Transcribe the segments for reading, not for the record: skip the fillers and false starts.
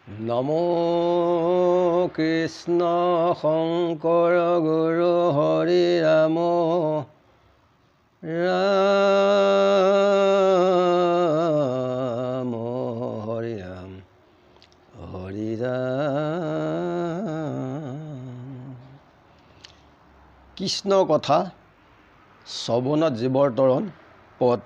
নমো কৃষ্ণ শংকৰ গুৰু হৰি ৰাম ৰাম হৰি ৰাম হৰি ৰাম। কৃষ্ণ কথা শ্ৰৱণত জীৱৰ তৰণ পদ।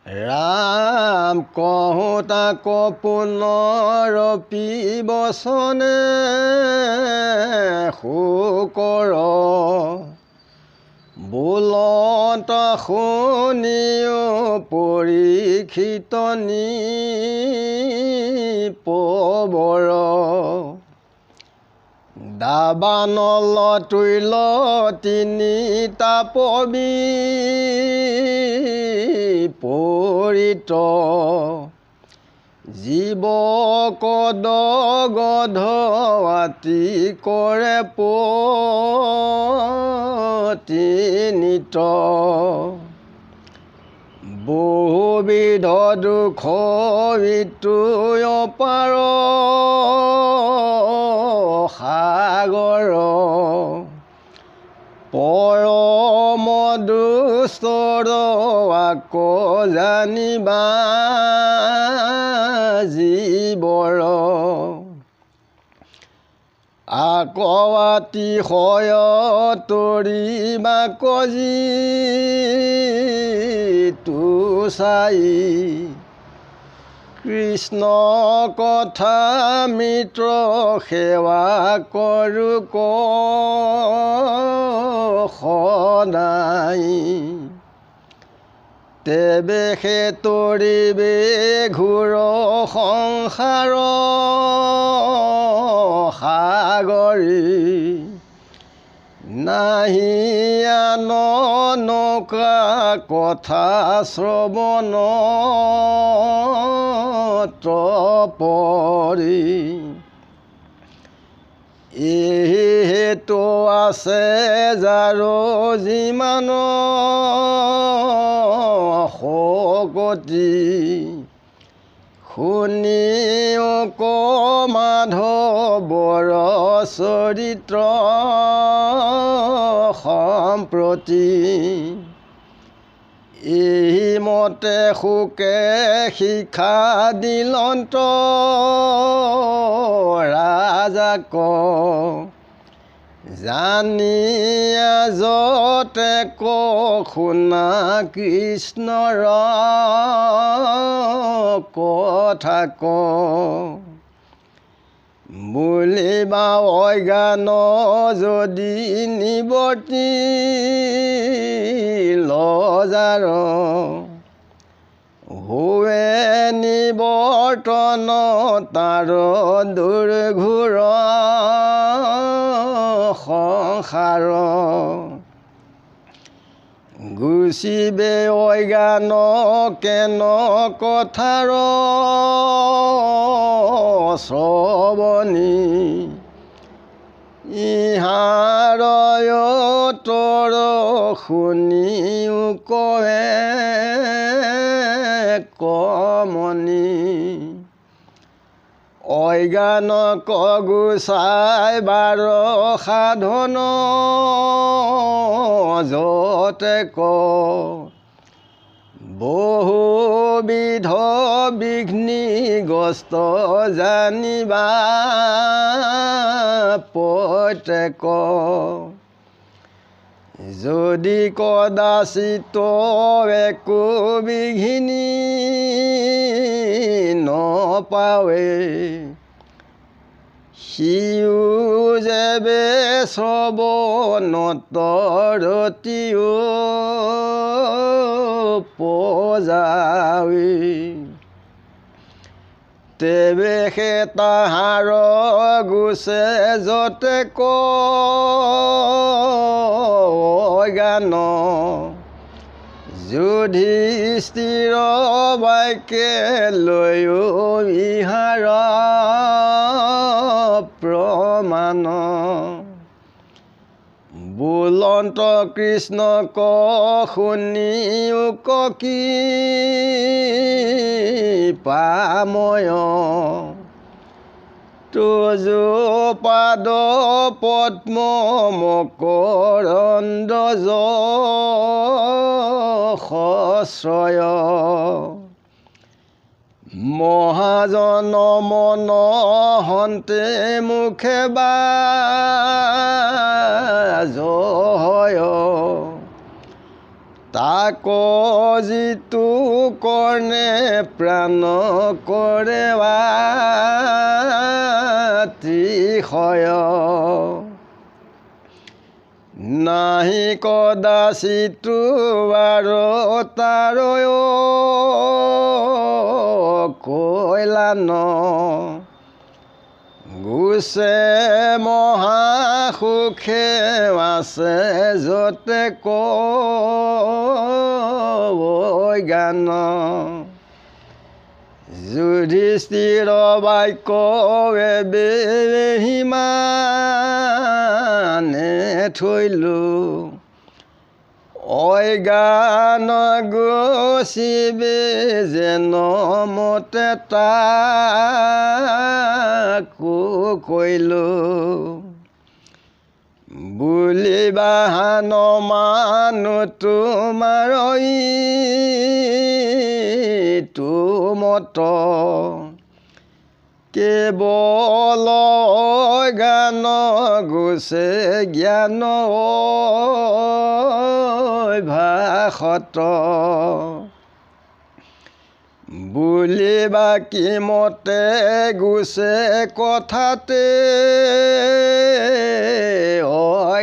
ৰাম কহোঁ তাক পুনৰপি বচনে শুকৰ বোলত শুনিও পৰীক্ষিত নিপবৰ দাবানল তুল্য তিনিটা পৰিত জীৱ কদ গধ আতি কৰে পতিনিত বহুবিধ দুখ ইটো অপাৰ সাগৰ পৰম দুষ্টৰ আক জানিবা জীৱৰ আকৱাতি হয় তৰিবা কজি তু চাই কৃষ্ণ কথা মিত্ৰ সেৱা কৰোঁ সদায় তেবে সে তৰিবে ঘূৰ সংসাৰ সাগৰী নাহি আন নৌকা কথা শ্ৰৱণ পৰি এই হেতু আছে যাৰ যিমান শকতি শুনিও ক মাধৱৰ চৰিত্ৰ সম্প্ৰতি এই মতে সুকে শিক্ষা দিলন্ত ৰাজাক জানিয়া যতে ক শুনা কৃষ্ণৰ কথা ক বুলিবা অজ্ঞান যদি নিবৰ্তি লজাৰ হুৱে নিবৰ্তন তাৰ দুৰ্ঘোৰ সংসাৰ গুচিবে অজ্ঞান কেন কথাৰ শ্ৰৱণী ইহাৰ তৰ শুনিও কয়ে কমনি অজ্ঞানক গুচাই বাৰ সাধন যতে ক বহুবিধ বিঘ্নিগ্ৰস্ত জানিবা প্ৰত্যেক যদি কদাচিত একো বিঘিনি নপাৱে সিও যেবে শ্ৰৱণত ৰতিও পজাৱি তেবে সে তাহাৰ গুচে যতে ক অজ্ঞান যুধিষ্ঠিৰ বাক্যে লৈও ইহাৰ প্ৰমাণ বোল কৰন্ত কৃষ্ণ ক শুনিও কি পাময় তুজো পাদ পদ্ম মকৰন্দ যশস্ৰয় মহাজন মন হন্তে মুখে বাজয় তাক যিটো কৰ্ণে প্ৰাণ কৰে ত্ৰিশয় নাহি কদাচিতো আৰু তাৰয় কৈলান গুছে মহাসুখে আছে যতে গান যুধিষ্ঠিৰ বাক্য সিমানে থৈলো গান গচিবে যেন মতে তাকো কৈলো বুলিবাহান মানো তোমাৰ মত কেৱল গান গুছে জ্ঞান ভাষত বুলিবা কি মতে গুছে কথাতে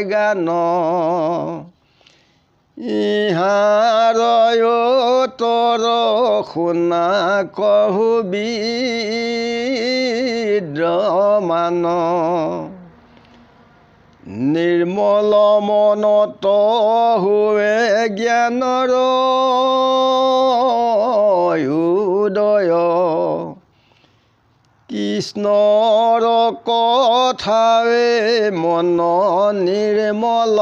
গান ইহাৰয় তৰ শুনা কহু বিদ্ৰমান নিৰ্মল মনত হুৱে জ্ঞানৰ উদয় কৃষ্ণৰ কথাৱে মন নিৰ্মল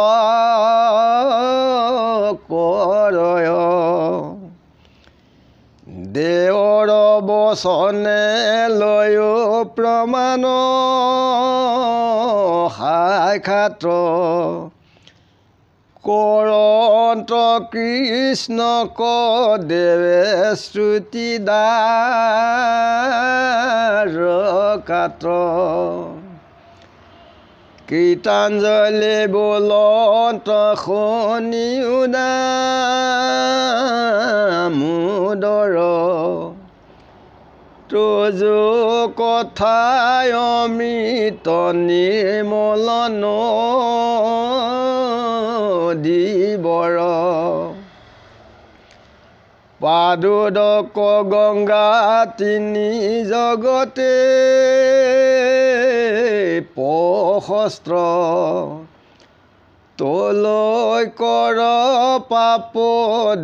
কৰয় দেৱৰ বচনে লয় প্ৰমাণ সাক্ষাৎ কৰন্ত কৃষ্ণক দেৱে শ্ৰুতি দ্বাৰকাত কীৰ্তঞ্জলি বোলন্ত শুনিও দামোদৰ তুজো কথায় অমৃত নিৰ্মল নদীবৰ পাদুদক গংগা তিনি জগতে প্ৰশস্ত্ৰ তলৈ কৰ পাপ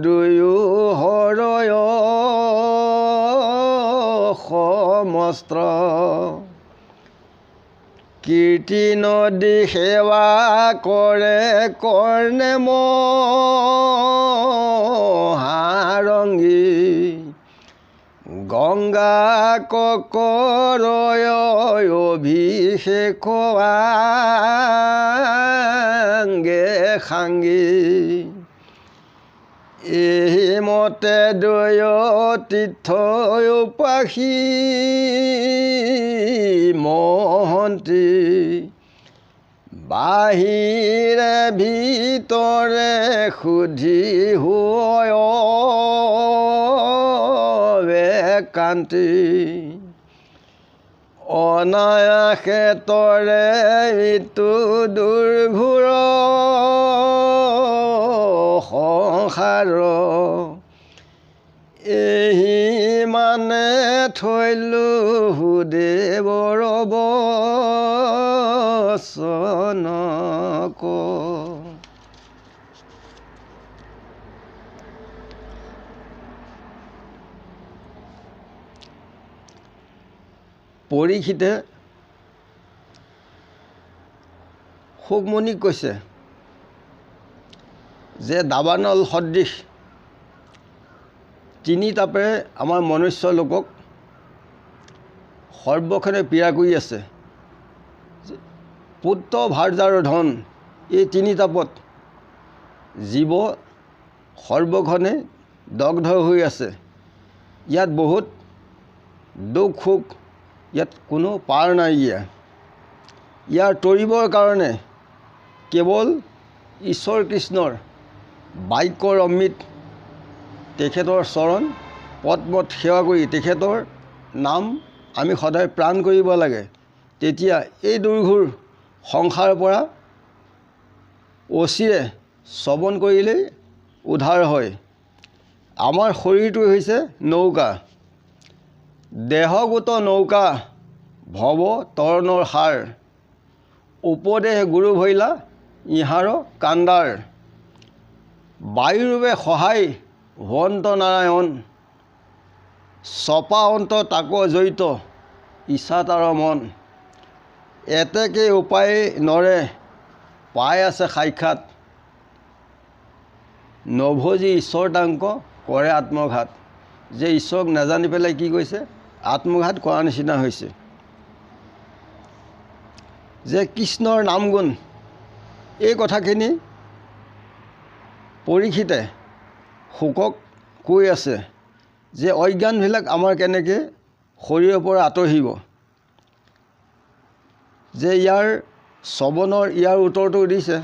দুয়ো হৰয় সমস্ত কীৰ্তি নদী সেৱা কৰে কৰ্ণে মহাৰংগী গংগাক কৰয় অভিষেক আংগে সাংগী এই মতে দয় তীৰ্থ উপাসী মহন্তি বাহিৰে ভিতৰে সুধি হয় কান্তি অনায়াসে তৰে ইটো দুৰ্ঘোৰ সংসাৰ এহি মানে থৈলো সুদেৱৰ বচনক পৰীক্ষিতে শুকমণিক কৈছে যে দাবানল সদৃশ তিনি তাপেৰে আমাৰ মনুষ্য লোকক সৰ্বক্ষণে পীড়া কৰি আছে। পুত্ৰ ভাৰ্যাৰ ধন এই তিনি তাপত জীৱ সৰ্বক্ষণে দগ্ধ হৈ আছে। ইয়াত বহুত দুখ সুখ, ইয়াত কোনো পাৰ নাই। ইয়াৰ তৰিবৰ কাৰণে কেৱল ঈশ্বৰ কৃষ্ণৰ বাক্যৰ অমৃত, তেখেতৰ চৰণ পদ্মত সেৱা কৰি তেখেতৰ নাম আমি সদায় প্ৰাণ কৰিব লাগে। তেতিয়া এই দুৰ্ঘোৰ সংসাৰৰ পৰা অচিৰে শ্ৰৱণ কৰিলেই উদ্ধাৰ হয়। আমাৰ শৰীৰটো হৈছে নৌকা, দেহগোট নৌকা ভৱ তৰণৰ সাৰ, উপদেশ গুৰু ভৈলা ইহাৰ কাণ্ডাৰ, বায়ুৰূপে সহায় ভন্ত নাৰায়ণ, চপা অন্ত তাক জড়িত ইচ্ছা তাৰ মন, এতেকে উপায় নৰে পাই আছে সাক্ষাৎ, নভজি ঈশ্বৰ তাংক কৰে আত্মঘাত। যে ঈশ্বৰক নাজানি পেলাই কি কৈছে? আত্মঘাত কৰা নিচিনা হৈছে। যে কৃষ্ণৰ নাম গুণ এই কথাখিনি পৰীক্ষিতে শুকক কৈ আছে যে অজ্ঞানবিলাক আমাৰ কেনেকৈ শৰীৰৰ পৰা আঁতৰিব। যে ইয়াৰ শ্ৰৱণৰ ইয়াৰ উত্তৰটো দিছে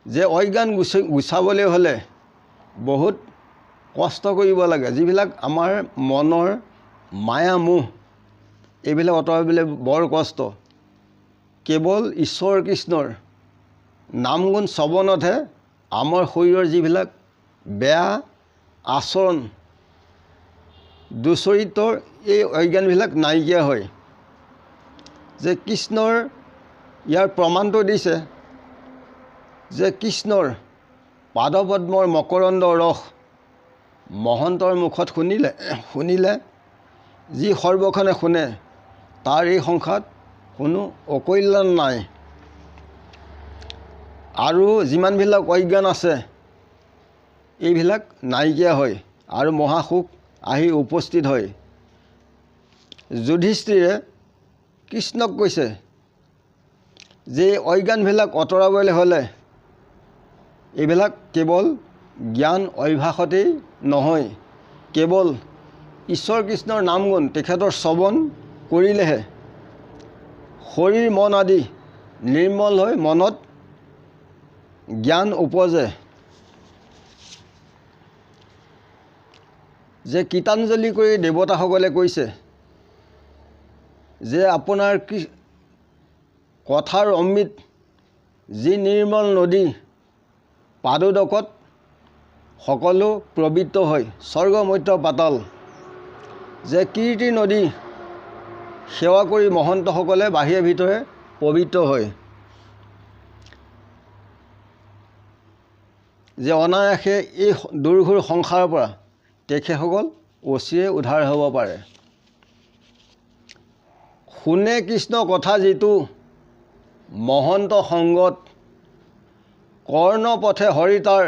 যে অজ্ঞান গুচাবলৈ হ'লে বহুত কষ্ট কৰিব লাগে। যিবিলাক আমাৰ মনৰ মায়া মোহ এইবিলাক আঁতৰাবলৈ বৰ কষ্ট। কেৱল ঈশ্বৰ কৃষ্ণৰ নাম গুণ শ্ৰৱণতহে আমাৰ শৰীৰৰ যিবিলাক বেয়া আচৰণ দুচৰিত্ৰৰ এই অজ্ঞানবিলাক নাইকিয়া হয়। যে কৃষ্ণৰ ইয়াৰ প্ৰমাণটো দিছে যে কৃষ্ণৰ পাদপদ্মৰ মকৰন্দ ৰস মহন্তৰ মুখত শুনিলে যি সৰ্বক্ষণে শুনে তাৰ এই সংসাৰত কোনো অকল্যাণ নাই। আৰু যিমানবিলাক অজ্ঞান আছে এইবিলাক নাইকিয়া হয় আৰু মহাসুখ আহি উপস্থিত হয়। যুধিষ্ঠিৰে কৃষ্ণক কৈছে যে অজ্ঞানবিলাক আঁতৰাবলৈ হ'লে এইবিলাক কেৱল জ্ঞান অভ্যাসতেই নহয়, কেৱল ঈশ্বৰ কৃষ্ণৰ নাম গুণ তেখেতৰ শ্ৰৱণ কৰিলেহে শৰীৰ মন আদি নিৰ্মল হৈ মনত জ্ঞান উপজে। যে গীতাঞ্জলি কৰি দেৱতাসকলে কৈছে যে আপোনাৰ কথাৰ অমৃত যি নিৰ্মল নদী পাদোদকত সকলো প্ৰবৃত্ত হয় স্বৰ্গ মধ্য পাতাল। যে কীৰ্তি নদী সেৱা কৰি মহন্তসকলে বাহিৰে ভিতৰে পবিত্ৰ হয়। যে অনায়াসে এই দুৰ্ঘোৰ সংসাৰৰ পৰা তেখেতসকল অচিৰে উদ্ধাৰ হ'ব পাৰে। শুনে কৃষ্ণ কথা যিটো মহন্ত সংগত, কৰ্ণ পথে হৰিতাৰ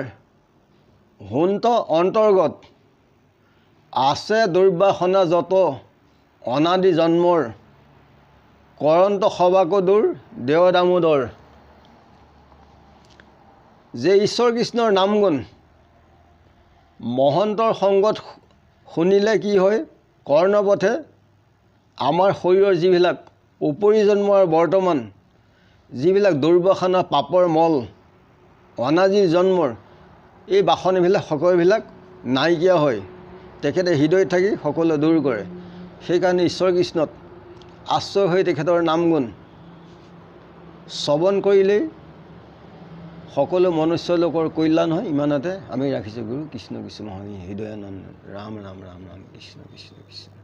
হুন্ত অন্তৰ্গত, আছে দুৰ্বাসনা যত অনাদি জন্মৰ, কৰন্ত সবাক দূৰ দেৱ দামোদৰ। যে ঈশ্বৰ কৃষ্ণৰ নাম গুণ মহন্তৰ সংগত শুনিলে কি হয়? কৰ্ণপথে আমাৰ শৰীৰৰ যিবিলাক উপৰি জন্ম আৰু বৰ্তমান যিবিলাক দুৰ্বাসনা পাপৰ মল অনাদি জন্মৰ এই বাসনাবিলাক সকলোবিলাক নাইকিয়া হয়। তেখেতে হৃদয়ত থাকি সকলো দূৰ কৰে। সেইকাৰণে ঈশ্বৰ কৃষ্ণত আশ্ৰয় হৈ তেখেতৰ নাম গুণ শ্ৰৱণ কৰিলেই সকলো মনুষ্য লোকৰ কল্যাণ হয়। ইমানতে আমি ৰাখিছোঁ। গুৰু কৃষ্ণ কৃষ্ণ হৰি হৃদয়ানন্দ ৰাম ৰাম ৰাম ৰাম কৃষ্ণ কৃষ্ণ কৃষ্ণ।